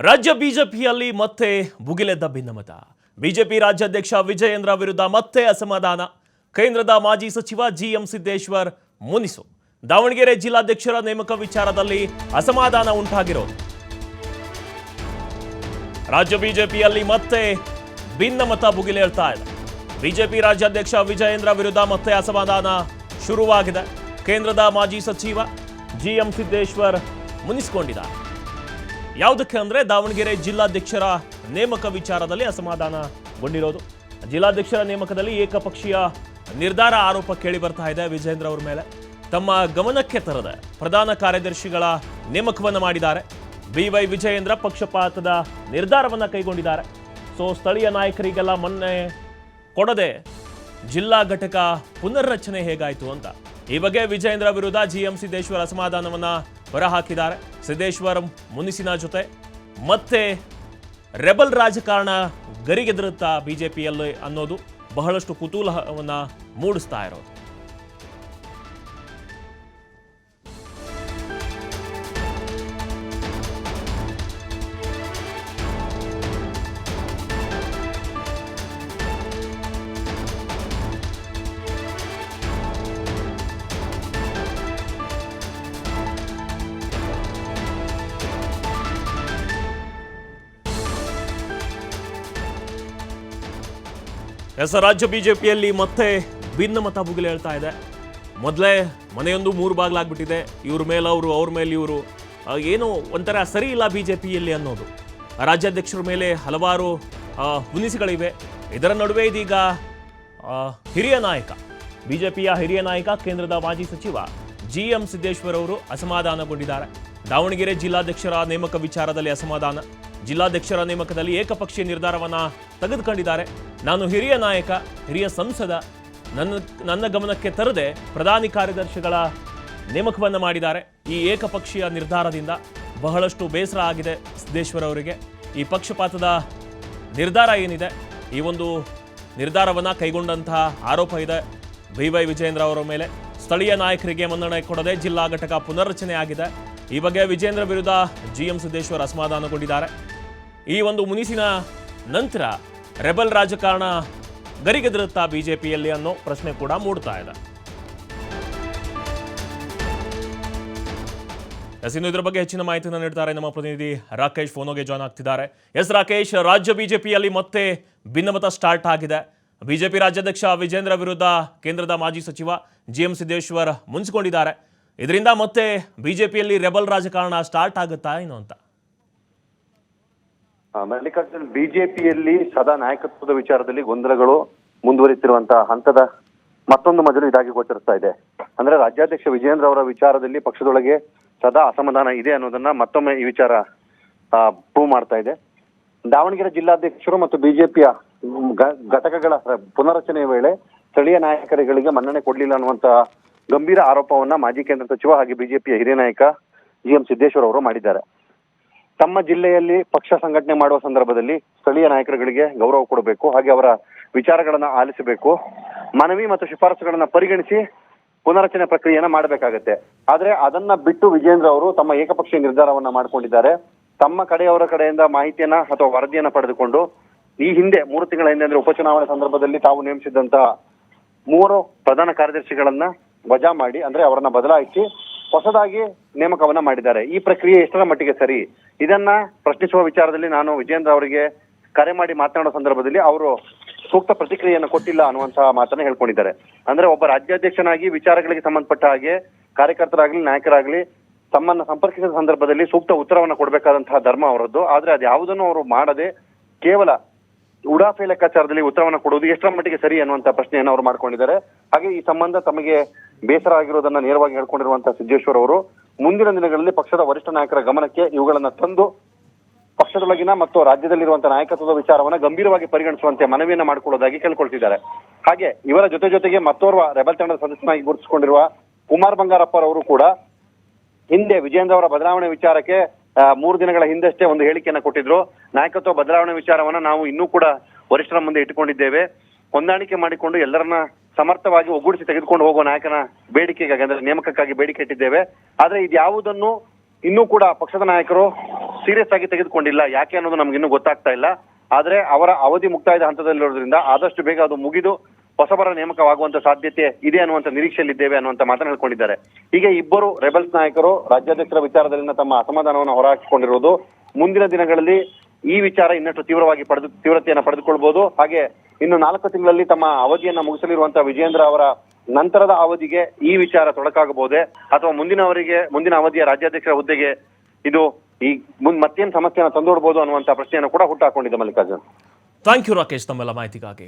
ರಾಜ್ಯ ಬಿಜೆಪಿಯಲ್ಲಿ ಮತ್ತೆ ಭುಗಿಲೆದ್ದ ಭಿನ್ನಮತ. ಬಿಜೆಪಿ ರಾಜ್ಯಾಧ್ಯಕ್ಷ ವಿಜಯೇಂದ್ರ ವಿರುದ್ಧ ಮತ್ತೆ ಅಸಮಾಧಾನ. ಕೇಂದ್ರದ ಮಾಜಿ ಸಚಿವ ಜಿಎಂ ಸಿದ್ದೇಶ್ವರ್ ಮುನಿಸು. ದಾವಣಗೆರೆ ಜಿಲ್ಲಾಧ್ಯಕ್ಷರ ನೇಮಕ ವಿಚಾರದಲ್ಲಿ ಅಸಮಾಧಾನ ಉಂಟಾಗಿರೋದು. ರಾಜ್ಯ ಬಿಜೆಪಿಯಲ್ಲಿ ಮತ್ತೆ ಭಿನ್ನಮತ ಭುಗಿಲೇಳ್ತಾ ಇದೆ. ಬಿಜೆಪಿ ರಾಜ್ಯಾಧ್ಯಕ್ಷ ವಿಜಯೇಂದ್ರ ವಿರುದ್ಧ ಮತ್ತೆ ಅಸಮಾಧಾನ ಶುರುವಾಗಿದೆ. ಕೇಂದ್ರದ ಮಾಜಿ ಸಚಿವ ಜಿಎಂ ಸಿದ್ದೇಶ್ವರ್ ಮುನಿಸಿಕೊಂಡಿದ್ದಾರೆ. ಯಾವುದಕ್ಕೆ ಅಂದರೆ ದಾವಣಗೆರೆ ಜಿಲ್ಲಾಧ್ಯಕ್ಷರ ನೇಮಕ ವಿಚಾರದಲ್ಲಿ ಅಸಮಾಧಾನಗೊಂಡಿರೋದು. ಜಿಲ್ಲಾಧ್ಯಕ್ಷರ ನೇಮಕದಲ್ಲಿ ಏಕಪಕ್ಷೀಯ ನಿರ್ಧಾರ ಆರೋಪ ಕೇಳಿ ಬರ್ತಾ ಇದೆ ವಿಜಯೇಂದ್ರ ಅವರ ಮೇಲೆ. ತಮ್ಮ ಗಮನಕ್ಕೆ ತರದೆ ಪ್ರಧಾನ ಕಾರ್ಯದರ್ಶಿಗಳ ನೇಮಕವನ್ನು ಮಾಡಿದ್ದಾರೆ. ಬಿವೈ ವಿಜಯೇಂದ್ರ ಪಕ್ಷಪಾತದ ನಿರ್ಧಾರವನ್ನು ಕೈಗೊಂಡಿದ್ದಾರೆ. ಸ್ಥಳೀಯ ನಾಯಕರಿಗೆಲ್ಲ ಮೊನ್ನೆ ಕೊಡದೆ ಜಿಲ್ಲಾ ಘಟಕ ಪುನರ್ರಚನೆ ಹೇಗಾಯಿತು ಅಂತ ಈ ಬಗ್ಗೆ ವಿಜಯೇಂದ್ರ ವಿರುದ್ಧ ಜಿಎಂ ಸಿದ್ದೇಶ್ವರ್ ಅಸಮಾಧಾನವನ್ನು ಹೊರಹಾಕಿದ್ದಾರೆ. ಸಿದ್ದೇಶ್ವರ್ ಮುನಿಸಿನ ಜೊತೆ ಮತ್ತೆ ರೆಬಲ್ ರಾಜಕಾರಣ ಗರಿಗೆದರುತ್ತಾ ಬಿಜೆಪಿಯಲ್ಲಿ ಅನ್ನೋದು ಬಹಳಷ್ಟು ಕುತೂಹಲವನ್ನು ಮೂಡಿಸ್ತಾ ಇರೋದು. ರಾಜ್ಯ ಬಿಜೆಪಿಯಲ್ಲಿ ಮತ್ತೆ ಭಿನ್ನಮತ ಭುಗಿಲೇಳ್ತಾ ಇದೆ. ಮೊದಲೇ ಮನೆಯೊಂದು ಮೂರು ಬಾಗಿಲಾಗ್ಬಿಟ್ಟಿದೆ. ಇವ್ರ ಮೇಲೆ ಅವರು, ಅವ್ರ ಮೇಲೆ ಇವರು, ಏನೋ ಒಂಥರ ಸರಿ ಇಲ್ಲ ಬಿಜೆಪಿಯಲ್ಲಿ ಅನ್ನೋದು. ರಾಜ್ಯಾಧ್ಯಕ್ಷರ ಮೇಲೆ ಹಲವಾರು ಮುನಿಸಿಗಳಿವೆ. ಇದರ ನಡುವೆ ಇದೀಗ ಹಿರಿಯ ನಾಯಕ, ಬಿಜೆಪಿಯ ಹಿರಿಯ ನಾಯಕ, ಕೇಂದ್ರದ ಮಾಜಿ ಸಚಿವ ಜಿಎಂ ಸಿದ್ದೇಶ್ವರ್ ಅವರು ಅಸಮಾಧಾನಗೊಂಡಿದ್ದಾರೆ. ದಾವಣಗೆರೆ ಜಿಲ್ಲಾಧ್ಯಕ್ಷರ ನೇಮಕ ವಿಚಾರದಲ್ಲಿ ಅಸಮಾಧಾನ. ಜಿಲ್ಲಾಧ್ಯಕ್ಷರ ನೇಮಕದಲ್ಲಿ ಏಕಪಕ್ಷೀಯ ನಿರ್ಧಾರವನ್ನು ತೆಗೆದುಕೊಂಡಿದ್ದಾರೆ. ನಾನು ಹಿರಿಯ ನಾಯಕ, ಹಿರಿಯ ಸಂಸದ, ನನ್ನ ಗಮನಕ್ಕೆ ತರದೆ ಪ್ರಧಾನಿ ಕಾರ್ಯದರ್ಶಿಗಳ ನೇಮಕವನ್ನು ಮಾಡಿದ್ದಾರೆ. ಈ ಏಕಪಕ್ಷೀಯ ನಿರ್ಧಾರದಿಂದ ಬಹಳಷ್ಟು ಬೇಸರ ಆಗಿದೆ ಸಿದ್ದೇಶ್ವರ್ ಅವರಿಗೆ. ಈ ಪಕ್ಷಪಾತದ ನಿರ್ಧಾರ ಏನಿದೆ, ಈ ಒಂದು ನಿರ್ಧಾರವನ್ನು ಕೈಗೊಂಡಂತಹ ಆರೋಪ ಇದೆ ಬಿವೈ ವಿಜಯೇಂದ್ರ ಅವರ ಮೇಲೆ. ಸ್ಥಳೀಯ ನಾಯಕರಿಗೆ ಮನ್ನಣೆ ಕೊಡದೆ ಜಿಲ್ಲಾ ಘಟಕ ಪುನರ್ರಚನೆ ಆಗಿದೆ. ಈ ಬಗ್ಗೆ ವಿಜಯೇಂದ್ರ ವಿರುದ್ಧ ಜಿಎಂ ಸಿದ್ದೇಶ್ವರ್ ಅಸಮಾಧಾನಗೊಂಡಿದ್ದಾರೆ. ಈ ಒಂದು ಮುನಿಸಿನ ನಂತರ ರೆಬಲ್ ರಾಜಕಾರಣ ಗರಿಗೆದರುತ್ತಾ ಬಿಜೆಪಿಯಲ್ಲಿ ಅನ್ನೋ ಪ್ರಶ್ನೆ ಕೂಡ ಮೂಡ್ತಾ ಇದೆ. ಇನ್ನು ಇದರ ಬಗ್ಗೆ ಹೆಚ್ಚಿನ ಮಾಹಿತಿಯನ್ನು ನೀಡ್ತಾರೆ ನಮ್ಮ ಪ್ರತಿನಿಧಿ ರಾಕೇಶ್ ಫೋನೋಗೆ ಜಾಯ್ನ್ ಆಗ್ತಿದ್ದಾರೆ. ರಾಕೇಶ್, ರಾಜ್ಯ ಬಿಜೆಪಿಯಲ್ಲಿ ಮತ್ತೆ ಭಿನ್ನಮತ ಸ್ಟಾರ್ಟ್ ಆಗಿದೆ. ಬಿಜೆಪಿ ರಾಜ್ಯಾಧ್ಯಕ್ಷ ವಿಜಯೇಂದ್ರ ವಿರುದ್ಧ ಕೇಂದ್ರದ ಮಾಜಿ ಸಚಿವ ಜಿಎಂ ಸಿದ್ದೇಶ್ವರ್ ಮುನಿಸಿಕೊಂಡಿದ್ದಾರೆ. ಇದರಿಂದ ಮತ್ತೆ ಬಿಜೆಪಿಯಲ್ಲಿ ರೆಬಲ್ ರಾಜಕಾರಣ ಸ್ಟಾರ್ಟ್ ಆಗುತ್ತಾ ಏನು ಅಂತ? ಮಲ್ಲಿಕಾರ್ಜುನ್, ಬಿಜೆಪಿಯಲ್ಲಿ ಸದಾ ನಾಯಕತ್ವದ ವಿಚಾರದಲ್ಲಿ ಗೊಂದಲಗಳು ಮುಂದುವರಿತಿರುವಂತಹ ಹಂತದ ಮತ್ತೊಂದು ಮಜಲು ಇದಾಗಿ ಗೋಚರಿಸ್ತಾ ಇದೆ. ಅಂದ್ರೆ ರಾಜ್ಯಾಧ್ಯಕ್ಷ ವಿಜಯೇಂದ್ರ ಅವರ ವಿಚಾರದಲ್ಲಿ ಪಕ್ಷದೊಳಗೆ ಸದಾ ಅಸಮಾಧಾನ ಇದೆ ಅನ್ನೋದನ್ನ ಮತ್ತೊಮ್ಮೆ ಈ ವಿಚಾರ ಪ್ರೂವ್ ಮಾಡ್ತಾ ಇದೆ. ದಾವಣಗೆರೆ ಜಿಲ್ಲಾಧ್ಯಕ್ಷರು ಮತ್ತು ಬಿಜೆಪಿಯ ಘಟಕಗಳ ಪುನರ್ರಚನೆಯ ವೇಳೆ ಸ್ಥಳೀಯ ನಾಯಕರುಗಳಿಗೆ ಮನ್ನಣೆ ಕೊಡ್ಲಿಲ್ಲ ಅನ್ನುವಂತ ಗಂಭೀರ ಆರೋಪವನ್ನ ಮಾಜಿ ಕೇಂದ್ರ ಸಚಿವ ಹಾಗೆ ಬಿಜೆಪಿಯ ಹಿರಿಯ ನಾಯಕ ಜಿಎಂ ಸಿದ್ದೇಶ್ವರ್ ಅವರು ಮಾಡಿದ್ದಾರೆ. ತಮ್ಮ ಜಿಲ್ಲೆಯಲ್ಲಿ ಪಕ್ಷ ಸಂಘಟನೆ ಮಾಡುವ ಸಂದರ್ಭದಲ್ಲಿ ಸ್ಥಳೀಯ ನಾಯಕರುಗಳಿಗೆ ಗೌರವ ಕೊಡಬೇಕು, ಹಾಗೆ ಅವರ ವಿಚಾರಗಳನ್ನ ಆಲಿಸಬೇಕು, ಮನವಿ ಮತ್ತು ಶಿಫಾರಸುಗಳನ್ನ ಪರಿಗಣಿಸಿ ಪುನರಚನೆ ಪ್ರಕ್ರಿಯೆಯನ್ನ ಮಾಡಬೇಕಾಗತ್ತೆ. ಆದ್ರೆ ಅದನ್ನ ಬಿಟ್ಟು ವಿಜಯೇಂದ್ರ ಅವರು ತಮ್ಮ ಏಕಪಕ್ಷೀಯ ನಿರ್ಧಾರವನ್ನ ಮಾಡ್ಕೊಂಡಿದ್ದಾರೆ. ತಮ್ಮ ಕಡೆಯವರ ಕಡೆಯಿಂದ ಮಾಹಿತಿಯನ್ನ ಅಥವಾ ವರದಿಯನ್ನ ಪಡೆದುಕೊಂಡು ಈ ಹಿಂದೆ 3 ತಿಂಗಳ ಹಿಂದೆ ಅಂದ್ರೆ ಉಪಚುನಾವಣೆ ಸಂದರ್ಭದಲ್ಲಿ ತಾವು ನೇಮಿಸಿದಂತ 3 ಪ್ರಧಾನ ಕಾರ್ಯದರ್ಶಿಗಳನ್ನ ವಜಾ ಮಾಡಿ, ಅಂದ್ರೆ ಅವರನ್ನ ಬದಲಾಯಿಸಿ ಹೊಸದಾಗಿ ನೇಮಕವನ್ನ ಮಾಡಿದ್ದಾರೆ. ಈ ಪ್ರಕ್ರಿಯೆ ಎಷ್ಟರ ಮಟ್ಟಿಗೆ ಸರಿ, ಇದನ್ನ ಪ್ರಶ್ನಿಸುವ ವಿಚಾರದಲ್ಲಿ ನಾನು ವಿಜಯೇಂದ್ರ ಅವರಿಗೆ ಕರೆ ಮಾಡಿ ಮಾತನಾಡೋ ಸಂದರ್ಭದಲ್ಲಿ ಅವರು ಸೂಕ್ತ ಪ್ರತಿಕ್ರಿಯೆಯನ್ನು ಕೊಟ್ಟಿಲ್ಲ ಅನ್ನುವಂತಹ ಮಾತನ್ನ ಹೇಳ್ಕೊಂಡಿದ್ದಾರೆ. ಅಂದ್ರೆ ಒಬ್ಬ ರಾಜ್ಯಾಧ್ಯಕ್ಷನಾಗಿ ವಿಚಾರಗಳಿಗೆ ಸಂಬಂಧಪಟ್ಟ ಹಾಗೆ ಕಾರ್ಯಕರ್ತರಾಗ್ಲಿ ನಾಯಕರಾಗ್ಲಿ ತಮ್ಮನ್ನ ಸಂಪರ್ಕಿಸಿದ ಸಂದರ್ಭದಲ್ಲಿ ಸೂಕ್ತ ಉತ್ತರವನ್ನ ಕೊಡಬೇಕಾದಂತಹ ಧರ್ಮ ಅವರದ್ದು. ಆದ್ರೆ ಅದ್ಯಾವುದನ್ನು ಅವರು ಮಾಡದೆ ಕೇವಲ ಉಡಾಫೆ ಲೆಕ್ಕಾಚಾರದಲ್ಲಿ ಉತ್ತರವನ್ನ ಕೊಡುವುದು ಎಷ್ಟರ ಮಟ್ಟಿಗೆ ಸರಿ ಅನ್ನುವಂತ ಪ್ರಶ್ನೆಯನ್ನು ಅವರು ಮಾಡ್ಕೊಂಡಿದ್ದಾರೆ. ಹಾಗೆ ಈ ಸಂಬಂಧ ತಮಗೆ ಬೇಸರ ಆಗಿರೋದನ್ನ ನೇರವಾಗಿ ಹೇಳ್ಕೊಂಡಿರುವಂತಹ ಸಿದ್ದೇಶ್ವರ್ ಅವರು ಮುಂದಿನ ದಿನಗಳಲ್ಲಿ ಪಕ್ಷದ ವರಿಷ್ಠ ನಾಯಕರ ಗಮನಕ್ಕೆ ಇವುಗಳನ್ನ ತಂದು ಪಕ್ಷದೊಳಗಿನ ಮತ್ತು ರಾಜ್ಯದಲ್ಲಿರುವಂತಹ ನಾಯಕತ್ವದ ವಿಚಾರವನ್ನ ಗಂಭೀರವಾಗಿ ಪರಿಗಣಿಸುವಂತೆ ಮನವಿಯನ್ನ ಮಾಡಿಕೊಳ್ಳೋದಾಗಿ ಕೇಳ್ಕೊಳ್ತಿದ್ದಾರೆ. ಹಾಗೆ ಇವರ ಜೊತೆಗೆ ಮತ್ತೋರ್ವ ರೆಬಲ್ ತಂಡದ ಸದಸ್ಯನಾಗಿ ಗುರುತಿಸಿಕೊಂಡಿರುವ ಕುಮಾರ್ ಬಂಗಾರಪ್ಪರವರು ಕೂಡ ಹಿಂದೆ ವಿಜಯೇಂದ್ರ ಅವರ ಬದಲಾವಣೆ ವಿಚಾರಕ್ಕೆ 3 ದಿನಗಳ ಹಿಂದಷ್ಟೇ ಒಂದು ಹೇಳಿಕೆಯನ್ನ ಕೊಟ್ಟಿದ್ರು. ನಾಯಕತ್ವ ಬದಲಾವಣೆ ವಿಚಾರವನ್ನ ನಾವು ಇನ್ನೂ ಕೂಡ ವರಿಷ್ಠರ ಮುಂದೆ ಇಟ್ಟುಕೊಂಡಿದ್ದೇವೆ, ಹೊಂದಾಣಿಕೆ ಮಾಡಿಕೊಂಡು ಎಲ್ಲರನ್ನ ಸಮರ್ಥವಾಗಿ ಒಗ್ಗೂಡಿಸಿ ತೆಗೆದುಕೊಂಡು ಹೋಗುವ ನಾಯಕನ ಬೇಡಿಕೆಗಾಗಿ ಅಂದ್ರೆ ನೇಮಕಕ್ಕಾಗಿ ಬೇಡಿಕೆ ಇಟ್ಟಿದ್ದೇವೆ. ಆದ್ರೆ ಇದ್ಯಾವುದನ್ನು ಇನ್ನೂ ಕೂಡ ಪಕ್ಷದ ನಾಯಕರು ಸೀರಿಯಸ್ ಆಗಿ ತೆಗೆದುಕೊಂಡಿಲ್ಲ. ಯಾಕೆ ಅನ್ನೋದು ನಮ್ಗೆ ಇನ್ನೂ ಗೊತ್ತಾಗ್ತಾ ಇಲ್ಲ. ಆದ್ರೆ ಅವರ ಅವಧಿ ಮುಕ್ತಾಯದ ಹಂತದಲ್ಲಿರೋದ್ರಿಂದ ಆದಷ್ಟು ಬೇಗ ಅದು ಮುಗಿದು ಹೊಸಬರ ನೇಮಕವಾಗುವಂತ ಸಾಧ್ಯತೆ ಇದೆ ಅನ್ನುವಂತ ನಿರೀಕ್ಷೆಯಲ್ಲಿದ್ದೇವೆ ಅನ್ನುವಂತ ಮಾತನ್ನು ಹೇಳ್ಕೊಂಡಿದ್ದಾರೆ. ಹೀಗೆ ಇಬ್ಬರು ರೆಬಲ್ಸ್ ನಾಯಕರು ರಾಜ್ಯಾಧ್ಯಕ್ಷರ ವಿಚಾರದಲ್ಲಿನ ತಮ್ಮ ಅಸಮಾಧಾನವನ್ನು ಹೊರಹಾಕಿಕೊಂಡಿರುವುದು. ಮುಂದಿನ ದಿನಗಳಲ್ಲಿ ಈ ವಿಚಾರ ಇನ್ನಷ್ಟು ತೀವ್ರತೆಯನ್ನು ಪಡೆದುಕೊಳ್ಬಹುದು. ಹಾಗೆ ಇನ್ನು 4 ತಿಂಗಳಲ್ಲಿ ತಮ್ಮ ಅವಧಿಯನ್ನ ಮುಗಿಸಲಿರುವಂತಹ ವಿಜೇಂದ್ರ ಅವರ ನಂತರದ ಅವಧಿಗೆ ಈ ವಿಚಾರ ತೊಡಕಾಗಬಹುದೇ, ಅಥವಾ ಮುಂದಿನ ಅವಧಿಯ ರಾಜ್ಯಾಧ್ಯಕ್ಷರ ಹುದ್ದೆಗೆ ಇದು ಮತ್ತೇನು ಸಮಸ್ಯೆಯನ್ನು ತಂದೊಡ್ಬೋದು ಅನ್ನುವಂತ ಪ್ರಶ್ನೆಯನ್ನು ಕೂಡ ಹುಟ್ಟಾಕೊಂಡಿದೆ ಮಲ್ಲಿಕಾರ್ಜುನ್. ಥ್ಯಾಂಕ್ ಯು ರಾಕೇಶ್ ತಮ್ಮೆಲ್ಲ ಮಾಹಿತಿಗಾಗಿ.